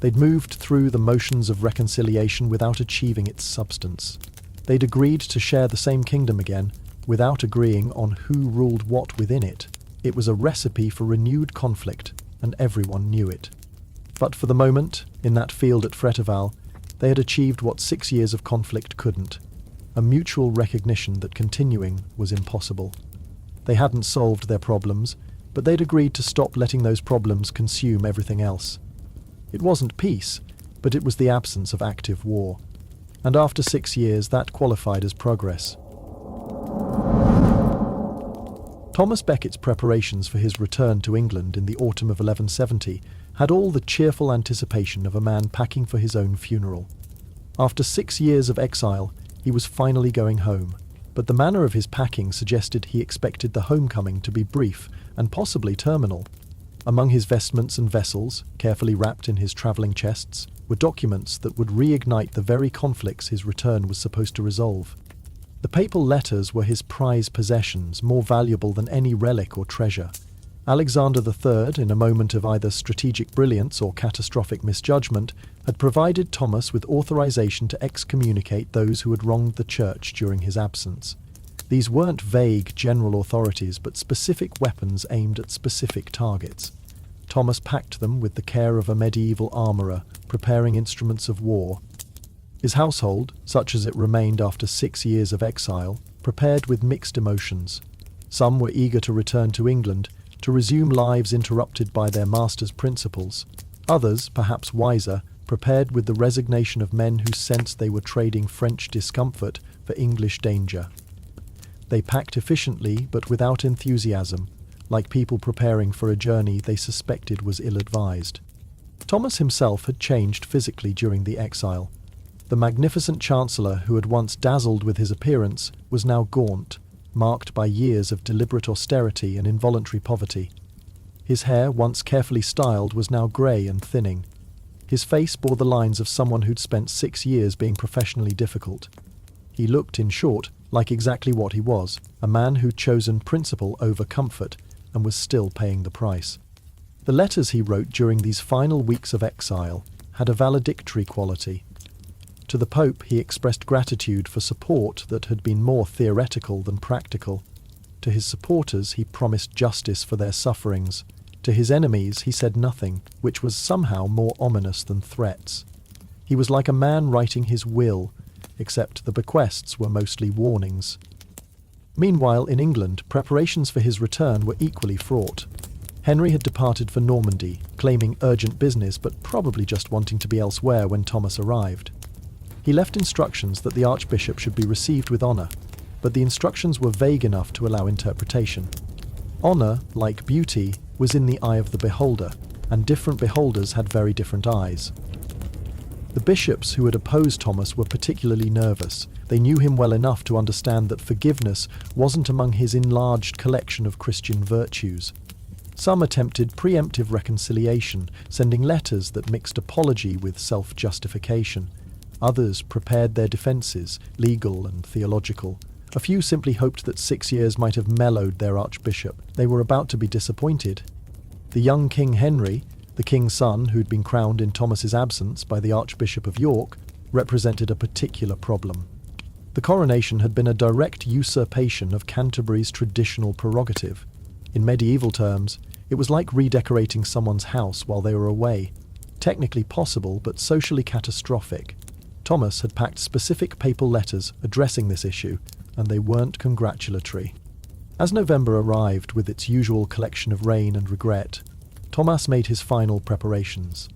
[SPEAKER 1] They'd moved through the motions of reconciliation without achieving its substance. They'd agreed to share the same kingdom again, without agreeing on who ruled what within it. It was a recipe for renewed conflict, and everyone knew it. But for the moment, in that field at Fréteval, they had achieved what 6 years of conflict couldn't, a mutual recognition that continuing was impossible. They hadn't solved their problems, but they'd agreed to stop letting those problems consume everything else. It wasn't peace, but it was the absence of active war. And after 6 years, that qualified as progress. Thomas Becket's preparations for his return to England in the autumn of 1170 had all the cheerful anticipation of a man packing for his own funeral. After 6 years of exile, he was finally going home, but the manner of his packing suggested he expected the homecoming to be brief and possibly terminal. Among his vestments and vessels, carefully wrapped in his travelling chests, were documents that would reignite the very conflicts his return was supposed to resolve. The papal letters were his prized possessions, more valuable than any relic or treasure. Alexander III, in a moment of either strategic brilliance or catastrophic misjudgment, had provided Thomas with authorization to excommunicate those who had wronged the church during his absence. These weren't vague general authorities, but specific weapons aimed at specific targets. Thomas packed them with the care of a medieval armourer, preparing instruments of war. His household, such as it remained after 6 years of exile, prepared with mixed emotions. Some were eager to return to England, to resume lives interrupted by their master's principles. Others, perhaps wiser, prepared with the resignation of men who sensed they were trading French discomfort for English danger. They packed efficiently but without enthusiasm, like people preparing for a journey they suspected was ill-advised. Thomas himself had changed physically during the exile. The magnificent chancellor who had once dazzled with his appearance was now gaunt, marked by years of deliberate austerity and involuntary poverty. His hair, once carefully styled, was now grey and thinning. His face bore the lines of someone who'd spent 6 years being professionally difficult. He looked, in short, like exactly what he was, a man who'd chosen principle over comfort and was still paying the price. The letters he wrote during these final weeks of exile had a valedictory quality. To the Pope he expressed gratitude for support that had been more theoretical than practical. To his supporters he promised justice for their sufferings. To his enemies he said nothing, which was somehow more ominous than threats. He was like a man writing his will, except the bequests were mostly warnings. Meanwhile, in England, preparations for his return were equally fraught. Henry had departed for Normandy, claiming urgent business but probably just wanting to be elsewhere when Thomas arrived. He left instructions that the archbishop should be received with honour, but the instructions were vague enough to allow interpretation. Honour, like beauty, was in the eye of the beholder, and different beholders had very different eyes. The bishops who had opposed Thomas were particularly nervous. They knew him well enough to understand that forgiveness wasn't among his enlarged collection of Christian virtues. Some attempted preemptive reconciliation, sending letters that mixed apology with self-justification. Others prepared their defences, legal and theological. A few simply hoped that 6 years might have mellowed their archbishop. They were about to be disappointed. The young King Henry, the king's son who'd been crowned in Thomas's absence by the Archbishop of York, represented a particular problem. The coronation had been a direct usurpation of Canterbury's traditional prerogative. In medieval terms, it was like redecorating someone's house while they were away. Technically possible, but socially catastrophic. Thomas had packed specific papal letters addressing this issue, and they weren't congratulatory. As November arrived with its usual collection of rain and regret, Thomas made his final preparations.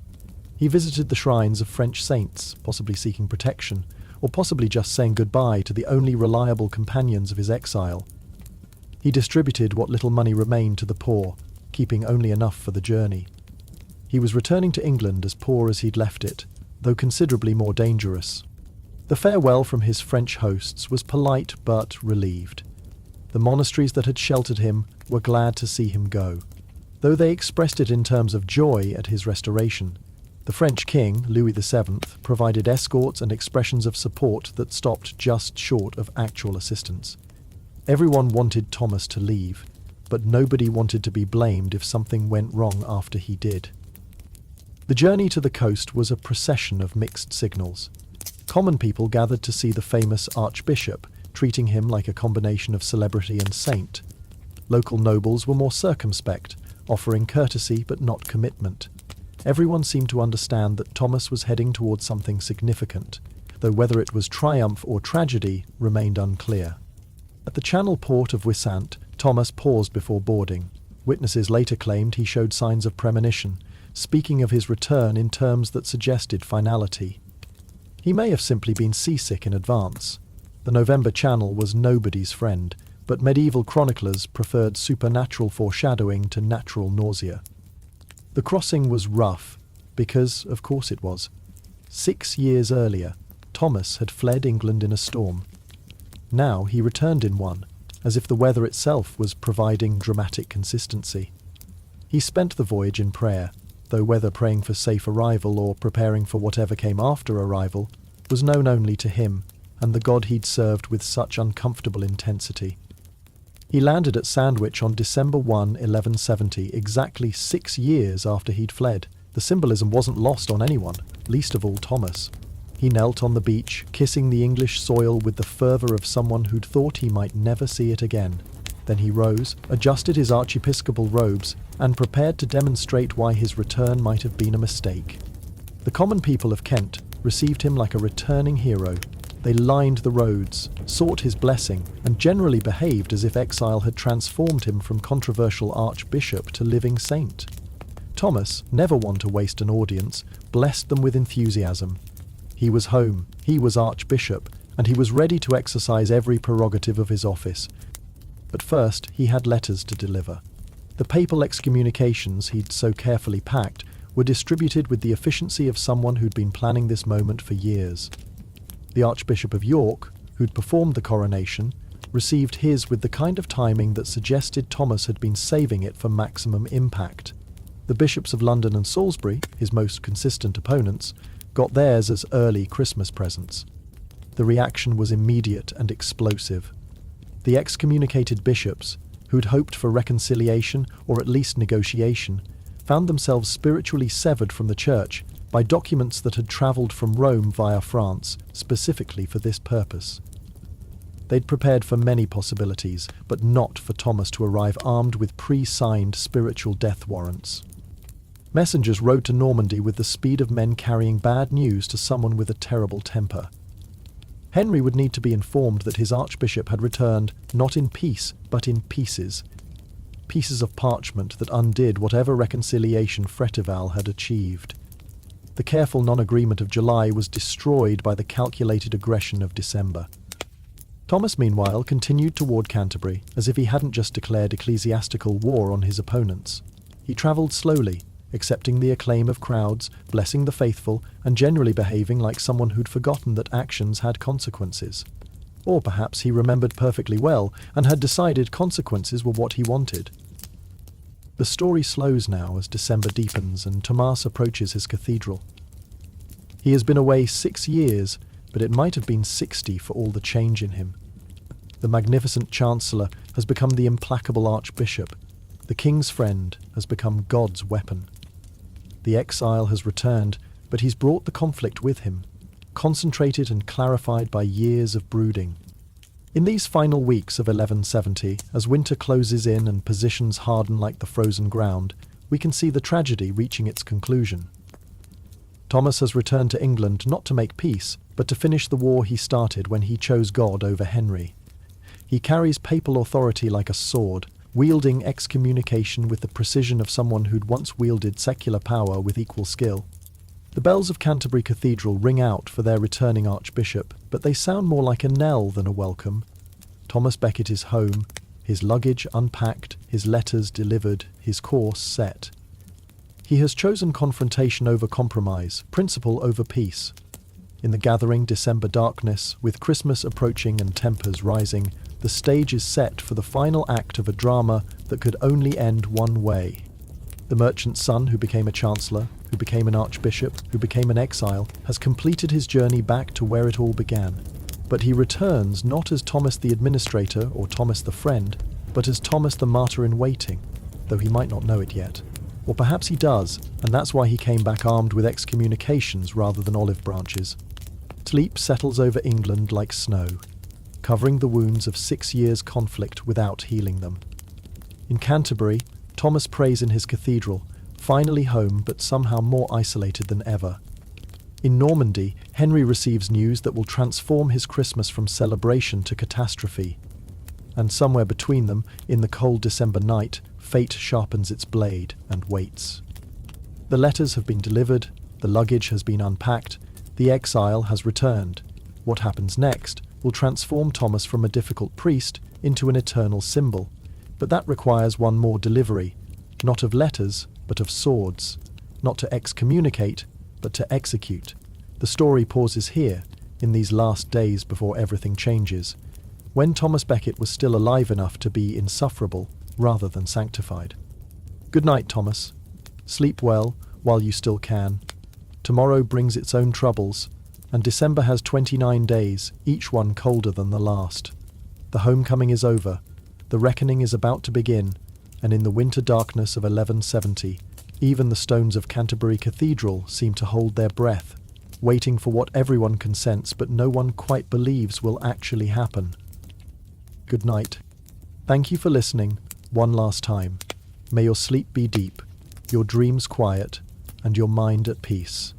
[SPEAKER 1] He visited the shrines of French saints, possibly seeking protection, or possibly just saying goodbye to the only reliable companions of his exile. He distributed what little money remained to the poor, keeping only enough for the journey. He was returning to England as poor as he'd left it, though considerably more dangerous. The farewell from his French hosts was polite but relieved. The monasteries that had sheltered him were glad to see him go, though they expressed it in terms of joy at his restoration. The French king, Louis VII, provided escorts and expressions of support that stopped just short of actual assistance. Everyone wanted Thomas to leave, but nobody wanted to be blamed if something went wrong after he did. The journey to the coast was a procession of mixed signals. Common people gathered to see the famous archbishop, treating him like a combination of celebrity and saint. Local nobles were more circumspect, offering courtesy but not commitment. Everyone seemed to understand that Thomas was heading towards something significant, though whether it was triumph or tragedy remained unclear. At the Channel port of Wissant, Thomas paused before boarding. Witnesses later claimed he showed signs of premonition, speaking of his return in terms that suggested finality. He may have simply been seasick in advance. The November Channel was nobody's friend, but medieval chroniclers preferred supernatural foreshadowing to natural nausea. The crossing was rough, because, of course it was. 6 years earlier, Thomas had fled England in a storm. Now he returned in one, as if the weather itself was providing dramatic consistency. He spent the voyage in prayer, though whether praying for safe arrival or preparing for whatever came after arrival was known only to him and the God he'd served with such uncomfortable intensity. He landed at Sandwich on December 1, 1170, exactly 6 years after he'd fled. The symbolism wasn't lost on anyone, least of all Thomas. He knelt on the beach, kissing the English soil with the fervour of someone who'd thought he might never see it again. Then he rose, adjusted his archiepiscopal robes, and prepared to demonstrate why his return might have been a mistake. The common people of Kent received him like a returning hero. They lined the roads, sought his blessing, and generally behaved as if exile had transformed him from controversial archbishop to living saint. Thomas, never one to waste an audience, blessed them with enthusiasm. He was home, he was archbishop, and he was ready to exercise every prerogative of his office. But first, he had letters to deliver. The papal excommunications he'd so carefully packed were distributed with the efficiency of someone who'd been planning this moment for years. The Archbishop of York, who'd performed the coronation, received his with the kind of timing that suggested Thomas had been saving it for maximum impact. The bishops of London and Salisbury, his most consistent opponents, got theirs as early Christmas presents. The reaction was immediate and explosive. The excommunicated bishops, who'd hoped for reconciliation or at least negotiation, found themselves spiritually severed from the church by documents that had travelled from Rome via France, specifically for this purpose. They'd prepared for many possibilities, but not for Thomas to arrive armed with pre-signed spiritual death warrants. Messengers rode to Normandy with the speed of men carrying bad news to someone with a terrible temper. Henry would need to be informed that his archbishop had returned, not in peace, but in pieces. Pieces of parchment that undid whatever reconciliation Fréteval had achieved. The careful non-agreement of July was destroyed by the calculated aggression of December. Thomas, meanwhile, continued toward Canterbury, as if he hadn't just declared ecclesiastical war on his opponents. He travelled slowly, accepting the acclaim of crowds, blessing the faithful, and generally behaving like someone who'd forgotten that actions had consequences. Or perhaps he remembered perfectly well and had decided consequences were what he wanted. The story slows now as December deepens and Thomas approaches his cathedral. He has been away 6 years, but it might have been 60 for all the change in him. The magnificent chancellor has become the implacable archbishop. The king's friend has become God's weapon. The exile has returned, but he's brought the conflict with him, concentrated and clarified by years of brooding. In these final weeks of 1170, as winter closes in and positions harden like the frozen ground, we can see the tragedy reaching its conclusion. Thomas has returned to England not to make peace, but to finish the war he started when he chose God over Henry. He carries papal authority like a sword, wielding excommunication with the precision of someone who'd once wielded secular power with equal skill. The bells of Canterbury Cathedral ring out for their returning archbishop, but they sound more like a knell than a welcome. Thomas Becket is home, his luggage unpacked, his letters delivered, his course set. He has chosen confrontation over compromise, principle over peace. In the gathering December darkness, with Christmas approaching and tempers rising, the stage is set for the final act of a drama that could only end one way. The merchant's son, who became a chancellor, who became an archbishop, who became an exile, has completed his journey back to where it all began. But he returns not as Thomas the administrator or Thomas the friend, but as Thomas the martyr in waiting, though he might not know it yet. Or perhaps he does, and that's why he came back armed with excommunications rather than olive branches. Sleep settles over England like snow, covering the wounds of 6 years' conflict without healing them. In Canterbury, Thomas prays in his cathedral, finally home but somehow more isolated than ever. In Normandy, Henry receives news that will transform his Christmas from celebration to catastrophe. And somewhere between them, in the cold December night, fate sharpens its blade and waits. The letters have been delivered, the luggage has been unpacked, the exile has returned. What happens next will transform Thomas from a difficult priest into an eternal symbol. But that requires one more delivery, not of letters, but of swords. Not to excommunicate, but to execute. The story pauses here, in these last days before everything changes, when Thomas Becket was still alive enough to be insufferable rather than sanctified. Good night, Thomas. Sleep well while you still can. Tomorrow brings its own troubles, and December has 29 days, each one colder than the last. The homecoming is over, the reckoning is about to begin, and in the winter darkness of 1170, even the stones of Canterbury Cathedral seem to hold their breath, waiting for what everyone can sense but no one quite believes will actually happen. Good night. Thank you for listening, one last time. May your sleep be deep, your dreams quiet, and your mind at peace.